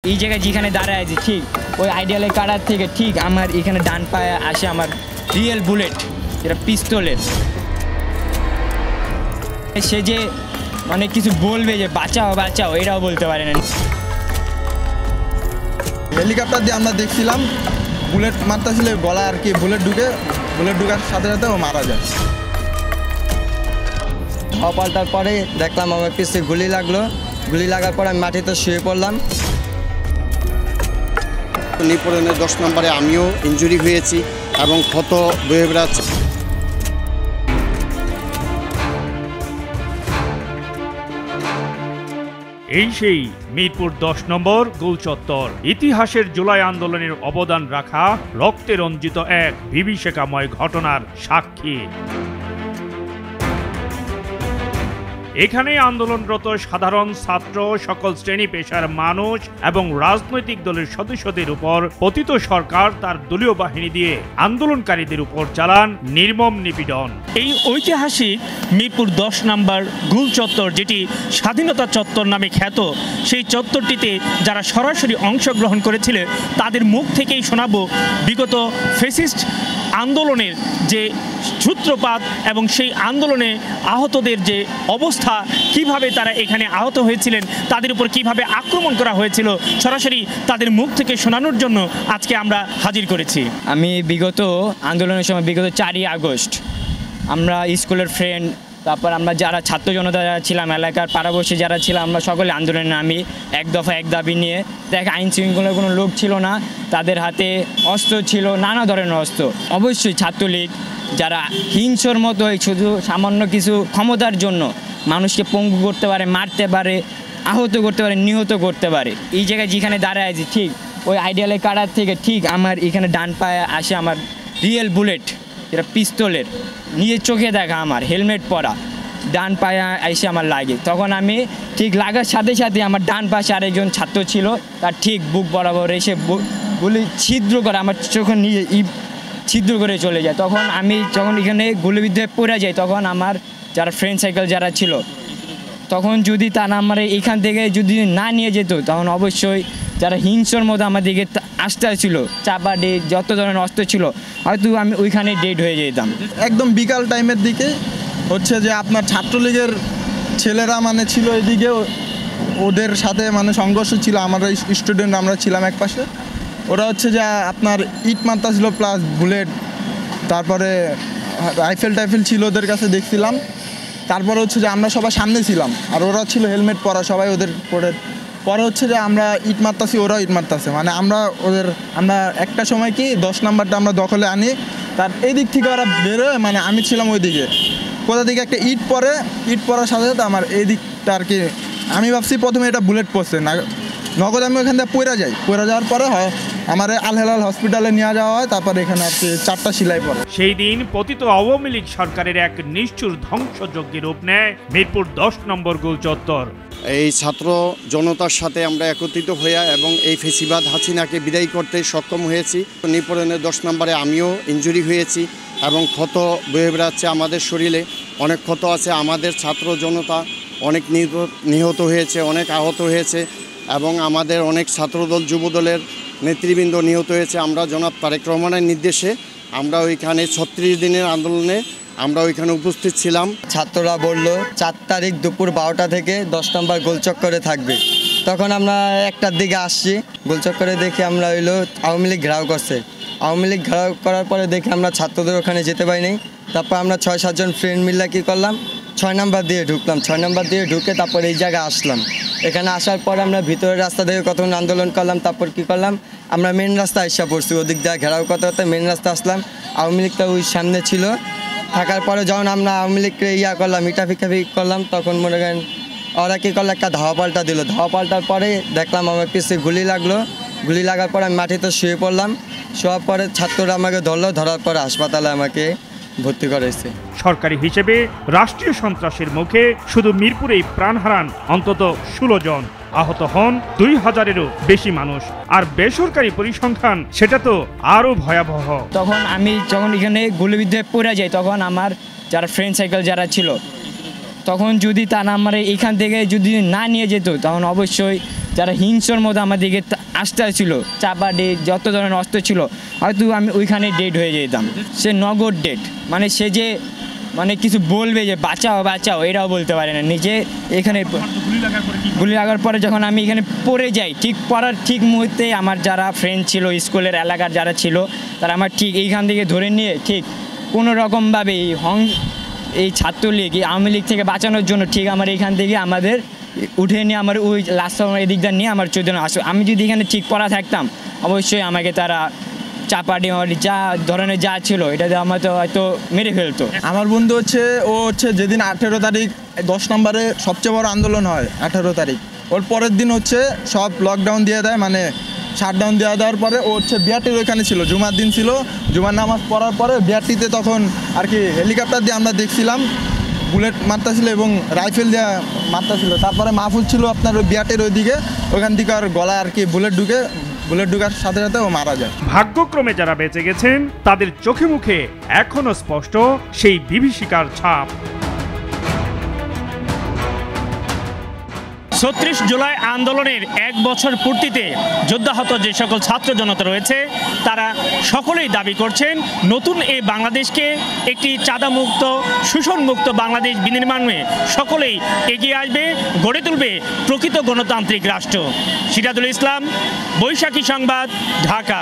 এই জায়গায় যেখানে দাঁড়ায় আছে ঠিক ওই আইডিয়ালের কাটার থেকে ঠিক আমার এখানে ডান পায়ে আসে আমার রিয়েল বুলেট, যেটা পিস্তলের। সে যে অনেক কিছু বলবে যে বাঁচাও বাঁচাও, এটাও বলতে পারে না। হেলিকপ্টার দিয়ে আমরা দেখছিলাম বুলেট মারতেছিল গলা আর কি, বুলেট ঢুকার সাথে সাথে ও মারা যায়। ধাওয়া পাল্টার পরে দেখলাম আমার পিছে গুলি লাগলো, গুলি লাগার পরে আমি মাটিতে শুয়ে পড়লাম। নিপোরনের 10 নম্বরে আমিও ইনজুরি হয়েছি এবং ক্ষত বয়ে বেড়াচ্ছে। এই সেই মিরপুর 10 নম্বর গোল চত্বর, ইতিহাসের জুলাই আন্দোলনের অবদান রাখা রক্তে রঞ্জিত এক বিভীষিকাময় ঘটনার সাক্ষী। এখানে আন্দোলনরত সাধারণ ছাত্র, সকল শ্রেণী পেশার মানুষ এবং রাজনৈতিক দলের সদস্যদের উপর পতিত সরকার তার দলীয় বাহিনী দিয়ে আন্দোলনকারীদের উপর চালান নির্মম নিপীড়ন। এই ঐতিহাসিক মিরপুর 10 নম্বর গোল চত্বর, যেটি স্বাধীনতা চত্বর নামে খ্যাত, সেই চত্বরটিতে যারা সরাসরি অংশগ্রহণ করেছিল তাদের মুখ থেকেই শোনাবো বিগত ফ্যাসিস্ট আন্দোলনের যে সূত্রপাত এবং সেই আন্দোলনে আহতদের যে অবস্থা, কিভাবে তারা এখানে আহত হয়েছিলেন, তাদের উপর কিভাবে আক্রমণ করা হয়েছিল, সরাসরি তাদের মুখ থেকে শোনানোর জন্য আজকে আমরা হাজির করেছি। আমি বিগত আন্দোলনের সময় বিগত 4ই আগস্ট আমরা স্কুলের ফ্রেন্ড, তারপর আমরা যারা ছাত্র জনতা যারা ছিলাম, এলাকার পাড়াবসী যারা ছিলাম, আমরা সকলে আন্দোলনে নামি এক দফা এক দাবি নিয়ে। দেখ, আইন শৃঙ্খলার কোনো লোক ছিল না, তাদের হাতে অস্ত্র ছিল, নানা ধরনের অস্ত্র। অবশ্যই ছাত্রলীগ যারা হিংসর মতো শুধু সামান্য কিছু ক্ষমতার জন্য মানুষকে পঙ্গু করতে পারে, মারতে পারে, আহত করতে পারে, নিহত করতে পারে। এই জায়গায় যেখানে দাঁড়ায় আছে ঠিক ওই আইডিয়ালের কাটার থেকে ঠিক আমার এখানে ডান পায়ে আসে আমার রিয়েল বুলেট, যেটা পিস্তলের। নিজের চোখে দেখা, আমার হেলমেট পরা, ডান পায়ে এসে আমার লাগে। তখন আমি ঠিক লাগার সাথে সাথে আমার ডান পাশে আরেকজন ছাত্র ছিল, তার ঠিক বুক বরাবর এসে গুলি ছিদ্র করে আমার চোখে নিয়ে ছিদ্র করে চলে যায়। তখন আমি যখন এখানে গুলিবিদ্ধ হয়ে পড়ে যাই, তখন আমার যারা ফ্রেন্ড সার্কেল যারা ছিল, তখন যদি তারা আমার এখান থেকে যদি না নিয়ে যেত, তখন অবশ্যই যারা হিংসর মতো আমার দিকে আসতে ছিল, চাপা ডেট যত ধরনের অস্ত্র ছিল, হয়তো আমি ওইখানে ডেড হয়ে যেতাম। একদম বিকাল টাইমের দিকে হচ্ছে যে আপনার ছাত্রলীগের ছেলেরা মানে ছিল এদিকে, ওদের সাথে মানে সংঘর্ষ ছিল। আমরা স্টুডেন্ট আমরা ছিলাম এক পাশে, ওরা হচ্ছে যে আপনার ইট মারতা ছিল প্লাস বুলেট, তারপরে রাইফেল টাইফেল ছিল ওদের কাছে দেখছিলাম। তারপরে হচ্ছে যে আমরা সবাই সামনে ছিলাম, আর ওরা ছিল হেলমেট পরা সবাই ওদের পরে হচ্ছে যে আমরা ইট মারতাছি, ওরাও ইট মারতাছে। মানে আমরা একটা সময় কি 10 নম্বরটা আমরা দখলে আনি, তার এই দিক থেকে ওরা বেরোয়, মানে আমি ছিলাম ওই দিকে, কোথা থেকে একটা ইট পড়ার সাথে সাথে আমার এই দিকটা আর কি, আমি ভাবছি প্রথমে এটা বুলেট পড়ছে না, নগদ আমি ওখান থেকে পড়ে যাওয়ার পরে হয় আমার আল হেলাল হসপিটালে নিয়ে যাওয়া হয়, তারপরে এখানে আর কি 4টা সেলাই পড়ে। সেই দিন পতিত আওয়ামী লীগ সরকারের এক নিষ্ঠুর ধ্বংসযজ্ঞের রূপ নেয় মিরপুর 10 নম্বর গোল চত্বর। এই ছাত্র জনতার সাথে আমরা একত্রিত হইয়া এবং এই ফেসিবাদ হাসিনাকে বিদায়ী করতে সক্ষম হয়েছি। নিপোরনের 10 নম্বরে আমিও ইনজুরি হয়েছি এবং ক্ষত বয়ে বেড়াচ্ছে আমাদের শরীরে, অনেক ক্ষত আছে। আমাদের ছাত্র জনতা অনেক নিহত হয়েছে, অনেক আহত হয়েছে এবং আমাদের অনেক ছাত্রদল যুবদলের নেতৃবৃন্দ নিহত হয়েছে। আমরা জনাব তারেক রহমানের নির্দেশে আমরা ওইখানে 36 দিনের আন্দোলনে আমরা ওইখানে উপস্থিত ছিলাম। ছাত্ররা বলল 4 তারিখ দুপুর 12টা থেকে 10 নম্বর গোলচক্করে থাকবে। তখন আমরা 1টার দিকে আসছি, গোলচক্করে দেখি আমরা হইলো আওয়ামী লীগ ঘেরাও করছে। আওয়ামী লীগ ঘেরাও করার পরে দেখি আমরা ছাত্রদের ওখানে যেতে পারিনি। তারপর আমরা 6-7 জন ফ্রেন্ড মিলে কী করলাম, 6 নম্বর দিয়ে ঢুকলাম। 6 নম্বর দিয়ে ঢুকে তারপর এই জায়গায় আসলাম। এখানে আসার পর আমরা ভিতরের রাস্তা থেকে কতক্ষণ আন্দোলন করলাম, তারপর কি করলাম, আমরা মেন রাস্তা এসে পড়ছি। ওদিক দিয়ে ঘেরাও করতে করতে মেন রাস্তা আসলাম। আওয়ামী লীগটা ওই সামনে ছিল, থাকার পরে যখন আমরা আওয়ামী লীগকে করলাম, ইটাফিকাফি করলাম, তখন মনে করেন ওরা কী করলো, একটা ধাওয়া পাল্টা দিল। ধাওয়া পাল্টার পরে দেখলাম আমার পিছে গুলি লাগলো, গুলি লাগার পরে আমি মাটিতে শুয়ে পড়লাম। শোয়ার পরে ছাত্ররা আমাকে ধরলো, ধরার পরে হাসপাতালে আমাকে ভর্তি করেছে। সরকারি হিসেবে রাষ্ট্রীয় সন্ত্রাসের মুখে শুধু মিরপুরেই প্রাণ হারান অন্তত 16 জন, আহত হন 2000-এরও বেশি মানুষ। আর বেসরকারি পরিসংখ্যান সেটা তো আরও ভয়াবহ। তখন আমি যখন এখানে গুলিবিদ্ধ হয়ে পড়ে যাই, তখন আমার যারা ফ্রেন্ড সার্কেল যারা ছিল, তখন যদি তারা আমার এখান থেকে যদি না নিয়ে যেত, তখন অবশ্যই যারা হিংস্রর মতো আমাদেরকে আসতে ছিল, চাপাটি যত ধরনের অস্ত্র ছিল, হয়তো আমি ওইখানে ডেড হয়ে যেতাম। সে নগদ ডেড, মানে সে যে মানে কিছু বলবে যে বাঁচাও বাঁচাও, এটাও বলতে পারে না। নিজে এখানে গুলি লাগার পরে যখন আমি এখানে পড়ে যাই, ঠিক পড়ার ঠিক মুহূর্তে আমার যারা ফ্রেন্ড ছিল, স্কুলের এলাকার যারা ছিল, তারা আমার ঠিক এইখান থেকে ধরে নিয়ে ঠিক কোনো রকমভাবে এই ছাত্রলীগ, এই আওয়ামী লীগ থেকে বাঁচানোর জন্য ঠিক আমার এইখান থেকে আমাদের উঠে নিয়ে আমার ওই লাস্ট আমার এদিকটা নিয়ে আমার চোদ্দ আসো। আমি যদি এখানে ঠিক পড়া থাকতাম, অবশ্যই আমাকে তারা চাপাটি যা ধরনের যা ছিল এটাতে আমার তো হয়তো মেরে ফেলতো। আমার বন্ধু হচ্ছে, ও হচ্ছে যেদিন 18 তারিখ 10 নম্বরে সবচেয়ে বড় আন্দোলন হয় 18 তারিখ, ওর পরের দিন হচ্ছে সব লকডাউন দিয়ে দেয়, মানে শাটডাউন দিয়ে দেওয়ার পরে ও হচ্ছে বিআরটির ওইখানে ছিল, জুমার দিন ছিল, জুমার নামাজ পড়ার পরে বিআরটিতে তখন আর কি হেলিকপ্টার দিয়ে আমরা দেখছিলাম বুলেট মারতেছিল এবং রাইফেল দিয়ে মারতেছিল। তারপরে মাহফুজ ছিল আপনার ওই বিআরটির ওইদিকে, ওইখান থেকে আর গলায় আর কি বুলেট ঢুকার সাথে সাথে ও মারা যায়। ভাগ্যক্রমে যারা বেঁচে গেছেন তাদের চোখে মুখে এখনো স্পষ্ট সেই বিভীষিকার ছাপ। ৩৬ জুলাই আন্দোলনের 1 বছর পূর্তিতে যোদ্ধাহত যে সকল ছাত্র জনতা রয়েছে তারা সকলেই দাবি করছেন নতুন এই বাংলাদেশকে একটি চাঁদামুক্ত, শোষণমুক্ত বাংলাদেশ বিনির্মাণে সকলেই এগিয়ে আসবে, গড়ে তুলবে প্রকৃত গণতান্ত্রিক রাষ্ট্র। সিরাজুল ইসলাম, বৈশাখী সংবাদ, ঢাকা।